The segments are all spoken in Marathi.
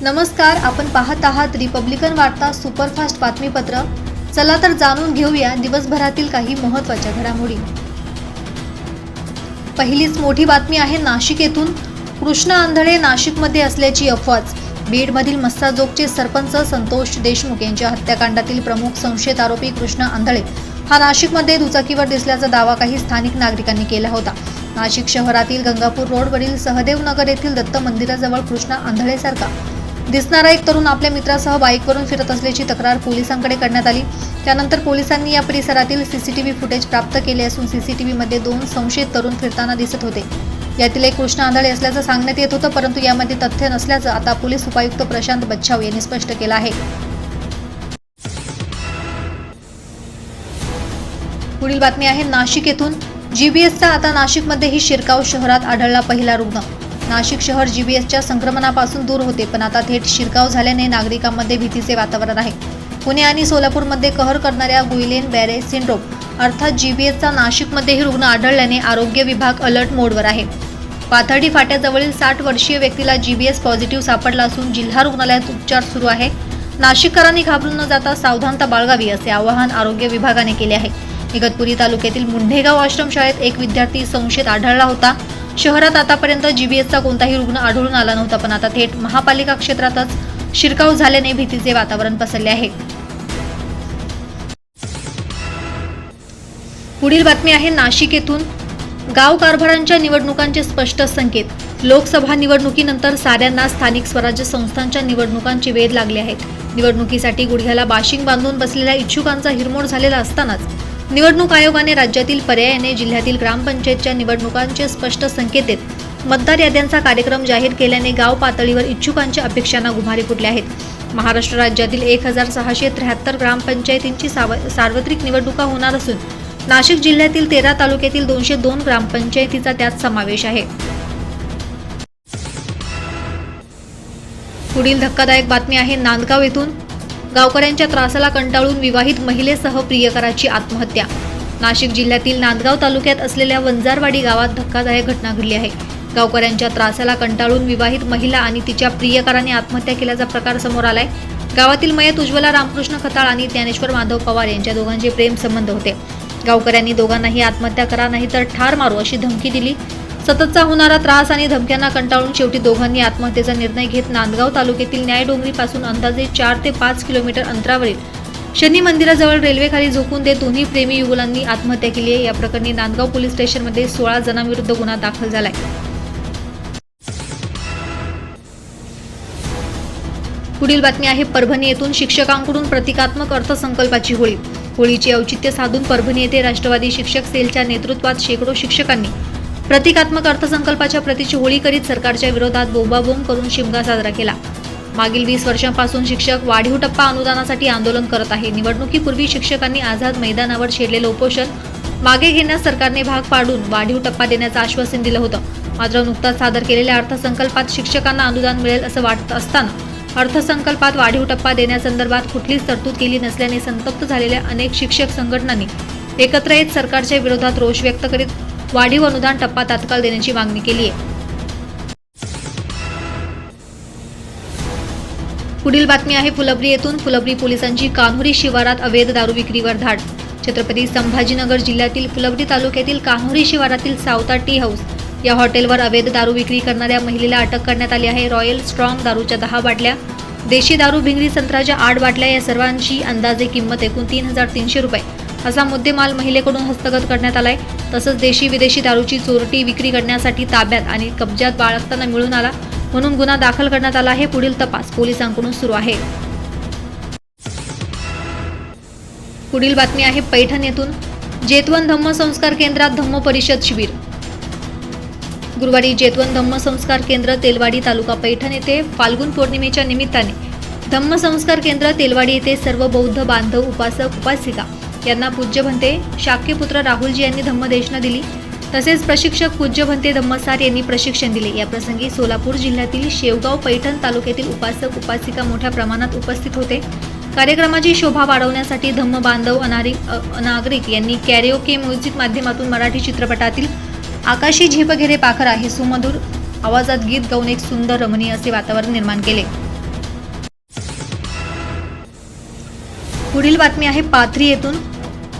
नमस्कार, आपण पाहत आहात रिपब्लिकन वार्ता सुपरफास्ट बातमीपत्र। चला तर जाणून घेऊया दिवसभरातील काही महत्त्वाच्या घडामोडी। पहिलीच मोठी बातमी आहे नाशिक येथून। कृष्णा आंधळे नाशिकमध्ये असल्याची अफवाच। बीडमधील मस्साजोगचे सरपंच संतोष देशमुख यांच्या हत्याकांडातील प्रमुख संशयित आरोपी कृष्णा आंधळे हा नाशिकमध्ये दुचाकीवर दिसल्याचा दावा काही स्थानिक नागरिकांनी केला होता। नाशिक शहरातील गंगापूर रोडवरील सहदेव नगर येथील दत्त मंदिराजवळ कृष्णा आंधळेसारखा दिसणारा एक तरुण आपल्या मित्रासह बाईकवरून फिरत असल्याची तक्रार पोलिसांकडे करण्यात आली। त्यानंतर पोलिसांनी या परिसरातील सीसीटीव्ही फुटेज प्राप्त केले असून सीसीटीव्हीमध्ये 2 संशयित तरुण फिरताना दिसत होते। यातील एक कृष्णा आंधळे असल्याचं सांगण्यात येत होतं, परंतु यामध्ये तथ्य नसल्याचं आता पोलीस उपायुक्त प्रशांत बच्छाव यांनी स्पष्ट केलं आहे। पुढील बातमी आहे नाशिक येथून। जीबीएसचा आता नाशिकमध्येही शिरकाव, शहरात आढळला पहिला रुग्ण। नाशिक शहर जीबीएसच्या संक्रमणापासून दूर होते, पण आता थेट शिरकाव झाल्याने नागरिकांमध्ये भीतीचे वातावरण आहे। पुणे आणि सोलापूरमध्ये कहर करणाऱ्या गुइलेन बॅरे सिंड्रोम अर्थात जीबीएसचा नाशिकमध्येही रुग्ण आढळल्याने आरोग्य विभाग अलर्ट मोडवर आहे। पाथर्डी फाट्याजवळील 60 वर्षीय व्यक्तीला जीबीएस पॉझिटिव्ह सापडला असून जिल्हा रुग्णालयात उपचार सुरू आहे। नाशिककरांनी घाबरून न जाता सावधानता बाळगावी असे आवाहन आरोग्य विभागाने केले आहे। इगतपुरी तालुक्यातील मुंढेगाव आश्रमशाळेत एक विद्यार्थी संशयित आढळला होता। शहरात आतापर्यंत जीबीएसचा कोणताही रुग्ण आढळून आला नव्हता, पण आता थेट महापालिका क्षेत्रातच शिरकाव झाल्याने भीतीचे वातावरण पसरले आहे। पुढील बातमी आहे नाशिक येथून। गाव कारभारांच्या निवडणुकांचे स्पष्ट संकेत। लोकसभा निवडणुकीनंतर साऱ्यांना स्थानिक स्वराज्य संस्थांच्या निवडणुकांचे वेध लागले आहेत। निवडणुकीसाठी गुडघ्याला बाशिंग बांधून बसलेल्या इच्छुकांचा हिरमोड झालेला असतानाच निवडणूक आयोगाने राज्यातील पर्यायाने जिल्ह्यातील ग्रामपंचायतच्या निवडणुकांचे स्पष्ट संकेत देत मतदार याद्यांचा कार्यक्रम जाहीर केल्याने गाव पातळीवर इच्छुकांच्या अपेक्षांना गुमारी फुटले आहेत। महाराष्ट्र राज्यातील 1673 ग्रामपंचायतींची सार्वत्रिक निवडणुका होणार असून नाशिक जिल्ह्यातील 13 तालुक्यातील 202 ग्रामपंचायतीचा त्यात समावेश आहे। पुढील धक्कादायक बातमी आहे नांदगाव येथून। गावकऱ्यांच्या त्रासाला कंटाळून विवाहित महिलेसह प्रियकराची आत्महत्या। नाशिक जिल्ह्यातील नांदगाव तालुक्यात असलेल्या वंजारवाडी गावात धक्कादायक घटना घडली आहे। गावकऱ्यांच्या त्रासाला कंटाळून विवाहित महिला आणि तिच्या प्रियकराने आत्महत्या केल्याचा प्रकार समोर आलाय। गावातील मयत उज्ज्वला रामकृष्ण खताळ आणि ज्ञानेश्वर माधव पवार यांच्या दोघांचे प्रेम संबंध होते। गावकऱ्यांनी दोघांनाही आत्महत्या करा नाही तर ठार मारू अशी धमकी दिली। सततचा होणारा त्रास आणि धमक्यांना कंटाळून शेवटी दोघांनी आत्महत्येचा निर्णय घेत नांदगाव तालुक्यातील न्यायडोंगरीपासून अंदाजे 4 ते 5 किलोमीटर अंतरावरील शनी मंदिराजवळ रेल्वेखाली झोकून देत दोन्ही प्रेमी युगलांनी आत्महत्या केली आहे। या प्रकरणी नांदगाव पोलीस स्टेशनमध्ये 16 जणांविरुद्ध गुन्हा दाखल झालाय। पुढील बातमी आहे परभणी येथून। शिक्षकांकडून प्रतिकात्मक अर्थसंकल्पाची होळी। होळीचे औचित्य साधून परभणी येथे राष्ट्रवादी शिक्षक सेलच्या नेतृत्वात शेकडो शिक्षकांनी प्रतिकात्मक अर्थसंकल्पाच्या प्रतीची होळी करीत सरकारच्या विरोधात बोंबाबोंब करून शिमगा साजरा केला। मागील 20 वर्षांपासून शिक्षक वाढीव टप्पा अनुदानासाठी आंदोलन करत आहे। निवडणुकीपूर्वी शिक्षकांनी आझाद मैदानावर छेडलेलं उपोषण मागे घेण्यास सरकारने भाग पाडून वाढीव टप्पा देण्याचं आश्वासन दिलं होतं। मात्र नुकताच सादर केलेल्या अर्थसंकल्पात शिक्षकांना अनुदान मिळेल असं वाटत असताना अर्थसंकल्पात वाढीव टप्पा देण्यासंदर्भात कुठलीच तरतूद केली नसल्याने संतप्त झालेल्या अनेक शिक्षक संघटनांनी एकत्र येत सरकारच्या विरोधात रोष व्यक्त करीत वाढीव अनुदान टप्पा तात्काळ देण्याची मागणी केली आहे। पुढील बातमी आहे फुलंब्री येथून। फुलंब्री पोलिसांची कान्होरी शिवारात अवैध दारू विक्रीवर धाड। छत्रपती संभाजीनगर जिल्ह्यातील फुलंब्री तालुक्यातील कान्होरी शिवारातील सावता टी हाऊस या हॉटेलवर अवैध दारू विक्री करणाऱ्या महिलेला अटक करण्यात आली आहे। रॉयल स्ट्रॉंग दारूच्या 10 बाटल्या, देशी दारू भिंगरी संत्र्याच्या 8 बाटल्या या सर्वांची अंदाजे किंमत एकूण 3300 रुपये असा मुद्देमाल महिलेकडून हस्तगत करण्यात आलाय। तसंच देशी विदेशी दारूची चोरटी विक्री करण्यासाठी ताब्यात आणि कब्जात बाळगताना मिळून आला म्हणून गुन्हा दाखल करण्यात आला आहे। पुढील तपास पोलिसांकडून सुरू आहे। पुढील बातमी आहे पैठण येथून। जेतवन धम्म संस्कार केंद्रात धम्म परिषद शिबिर। गुरुवारी जेतवन धम्म संस्कार केंद्र तेलवाडी तालुका पैठण येथे फाल्गुन पौर्णिमेच्या निमित्ताने धम्म संस्कार केंद्र तेलवाडी येथे सर्व बौद्ध बांधव उपासक उपासिका यांना पूज्य भंते शाक्यपुत्र राहुलजी यांनी धम्मदेशना दिली। तसेच प्रशिक्षक पूज्य भंते धम्मसार यांनी प्रशिक्षण दिले। या प्रसंगी सोलापूर जिल्ह्यातील शेवगाव पैठण तालुक्यातील उपासक उपासिका मोठ्या प्रमाणात उपस्थित होते। कार्यक्रमाची शोभा वाढवण्यासाठी धम्म बांधव अनागरिक यांनी कॅरिओके म्युझिक माध्यमातून मराठी चित्रपटातील आकाशी झेप घेरे पाखरा हे सुमधुर आवाजात गीत गाऊन एक सुंदर रमणीय असे वातावरण निर्माण केले। पुढील बातमी आहे पाथरी येथून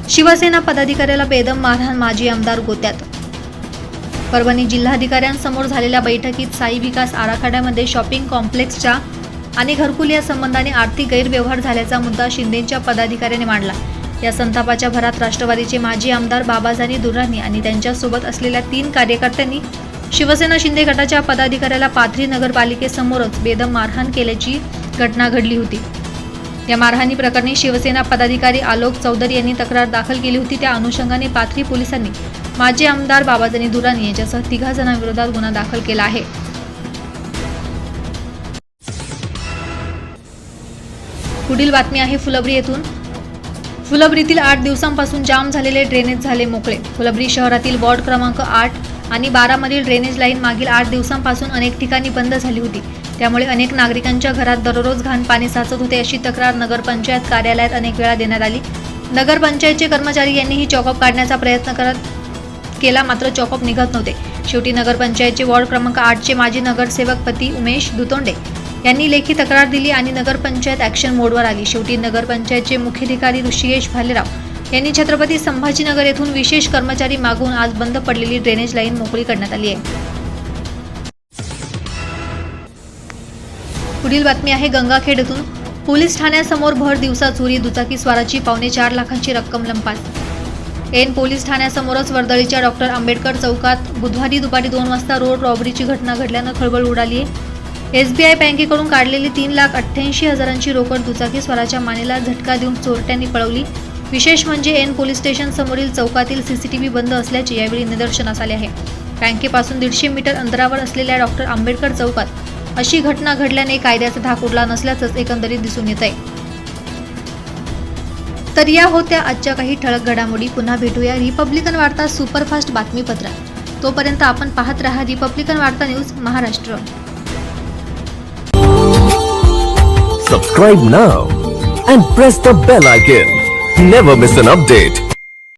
शिवसेना पदाधिकाऱ्याला बेदम मारहाण, माजी आमदार गोत्यात. परभणी जिल्हाधिकाऱ्यांसमोर झालेल्या बैठकीत साई विकास आराखड्यामध्ये शॉपिंग कॉम्प्लेक्सच्या आणि घरकुल या संबंधाने आर्थिक गैरव्यवहार झाल्याचा मुद्दा शिंदेच्या पदाधिकाऱ्याने मांडला. या संतापाच्या भरात राष्ट्रवादीचे माजी आमदार बाबाजानी दुर्राणी आणि त्यांच्यासोबत असलेल्या 3 कार्यकर्त्यांनी शिवसेना शिंदे गटाच्या पदाधिकाऱ्याला पाथरी नगरपालिकेसमोरच बेदम मारहाण केल्याची घटना घडली होती. या मारहाणी प्रकरणी शिवसेना पदाधिकारी आलोक चौधरी यांनी तक्रार दाखल केली होती. त्या अनुषंगाने पाथरी पोलिसांनी माजी आमदार बाबाजानी दुर्राणी यांच्यासह 3 जणांविरोधात गुन्हा दाखल केला आहे. पुढील बातमी आहे फुलंब्री येथून. फुलंब्रीतील 8 दिवसांपासून जाम झालेले ड्रेनेज झाले मोकळे. फुलंब्री शहरातील वॉर्ड क्रमांक 8 आणि 12 मधील ड्रेनेज लाईन मागील 8 दिवसांपासून अनेक ठिकाणी बंद झाली होती. त्यामुळे अनेक नागरिकांच्या घरात दररोज घाण पाणी साचत होते, अशी तक्रार नगरपंचायत कार्यालयात अनेक वेळा देण्यात आली. नगरपंचायतचे कर्मचारी यांनीही चॉकअप काढण्याचा प्रयत्न केला, मात्र चॉकअप निघत नव्हते. शेवटी नगरपंचायतचे वॉर्ड क्रमांक 8 चे माजी नगरसेवक पती उमेश दुतोंडे यांनी लेखी तक्रार दिली आणि नगरपंचायत ॲक्शन मोडवर आली. शेवटी नगरपंचायतचे मुख्याधिकारी ऋषिकेश भालेराव यांनी छत्रपती संभाजीनगर येथून विशेष कर्मचारी मागून आज बंद पडलेली ड्रेनेज लाईन मोकळी करण्यात आली आहे. पुढील बातमी आहे गंगाखेड येथून. पोलीस ठाण्यासमोर भर दिवसा चोरी, दुचाकीस्वाराची 4.25 लाखांची रक्कम लंपास. एन पोलीस ठाण्यासमोरच वर्दळीच्या डॉक्टर आंबेडकर चौकात बुधवारी दुपारी 2 वाजता रोड रॉबरीची घटना घडल्यानं खळबळ उडाली आहे. SBI बँकेकडून काढलेली 3,88,000ची रोकड दुचाकीस्वाराच्या मानेला झटका देऊन चोरट्यांनी पळवली. विशेष म्हणजे एन पोलीस स्टेशन समोरील चौकातील CCTV बंद असल्याचे यावेळी निदर्शनास आले आहे. बँकेपासून 150 मीटर अंतरावर असलेल्या डॉक्टर आंबेडकर चौकात अशी घटना घडल्याने कायद्याचा धाक उडला नसल्याचंच एकंदरीत दिसून येत आहे. तर या होत्या आजच्या काही ठळक घडामोडी. पुन्हा भेटूया रिपब्लिकन वार्ता सुपरफास्ट बातमीपत्रात. तोपर्यंत आपण पाहत रहा रिपब्लिकन वार्ता news Maharashtra. Subscribe now and press the bell icon. Never miss an update.